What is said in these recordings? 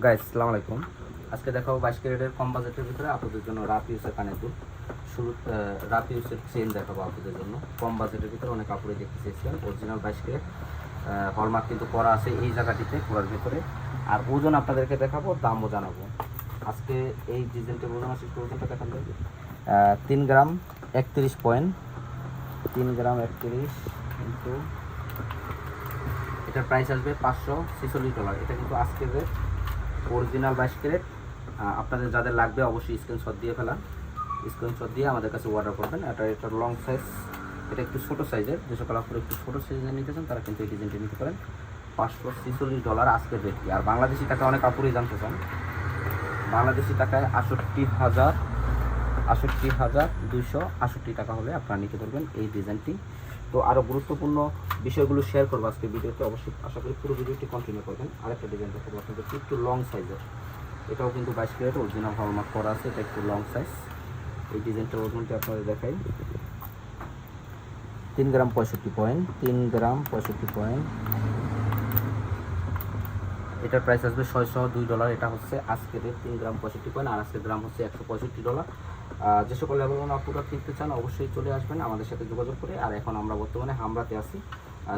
Guys আসসালামু আলাইকুম। আজকে দেখাবো 22 ক্যারেটের কম বাজেটের ভিতরে আপনাদের জন্য রাফ ইউজের কানের দুল। শুরু রাফ ইউজের চেন দেখাবো আপনাদের জন্য কম বাজেটের ভিতরে। অনেক কাপড়ে দেখতে চেয়েছিলেন অরিজিনাল 22 ক্যারেট হলমার্ক কিন্তু করা আছে এই জায়গাটিতে পুরার ভিতরে। আর ওজন আপনাদেরকে দেখাবো, দামও জানাবো। আজকে এই ডিজাইনটার ওজন আছে, ওজনটা দেখান যাবে 3 গ্রাম 31 পয়েন্ট, 3 গ্রাম 31 কিন্তু এটার প্রাইস আসবে $546। এটা কিন্তু আজকের রেট, অরিজিনাল 22 ক্যারেট। আপনাদের যাদের লাগবে অবশ্যই স্ক্রিনশট দিয়ে ফেলান, স্ক্রিনশট দিয়ে আমাদের কাছে অর্ডার করবেন। এটা লং সাইজ, এটা একটু ছোটো সাইজের। যে সকল আপনারা একটু ছোটো সাইজের নিতে চান তারা কিন্তু এই ডিজাইনটি নিতে পারেন। $546 আজকের রেট। আর বাংলাদেশি টাকা অনেক কাপড়ই জানতে চান। বাংলাদেশি টাকায় 68,268 টাকা হলে আপনারা নিতে পারবেন এই ডিজাইনটি। তো আরও গুরুত্বপূর্ণ বিষয়গুলো শেয়ার করবো আজকে ভিডিওতে, অবশ্যই আশা করি পুরো ভিডিওটি কন্টিনিউ করবেন। আরেকটা ডিজাইন দেখাবো আপনাদের একটু লং সাইজের, এটাও কিন্তু 22 ক্যারেট অরিজিনাল হলমার্ক করা আছে। এটা একটু লং সাইজ। এই ডিজাইনটার ওজনটি আপনাদের দেখাই 3 গ্রাম 65 পয়েন্ট, 3 গ্রাম 65 পয়েন্ট। এটার প্রাইস আসবে $602। এটা হচ্ছে আজকের রেট 3 গ্রাম 65 পয়েন্ট, আর আজকের গ্রাম হচ্ছে $165। যে সকল লেভেল ওয়ান আপুরা কিনতে চান অবশ্যই চলে আসবেন আমাদের সাথে যোগাযোগ করে। আর এখন আমরা বর্তমানে হামরাতে আছি,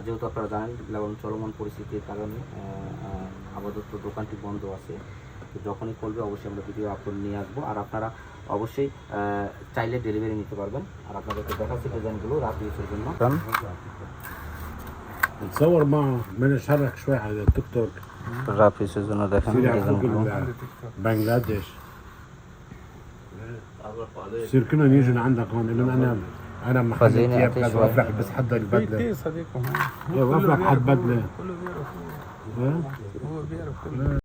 যেহেতু আপনারা জানেন লেভেল চলমান পরিস্থিতির কারণে আপাতত দোকানটি বন্ধ আছে। তো যখনই করবে অবশ্যই আমরা ভিডিও আপলোড নিয়ে আসবো। আর আপনারা অবশ্যই চাইলে ডেলিভারি নিতে পারবেন। আর আপনাদেরকে দেখাচ্ছি ডিজাইনগুলো রাত ইউজের জন্য। نتصور معه من نشرك شوي على التيك توك. রাফ ইউজের জন্য দেখেন ডিজাইনগুলো। بنغلاديش يصير كلهم يجوا لعندك هون لان انا محل فزيني ثياب أعطيه كذا شوي. وافرح بس حضر البدله في صديقه وافرح حد بدله كله بيعرف ها؟ هو بيعرف كله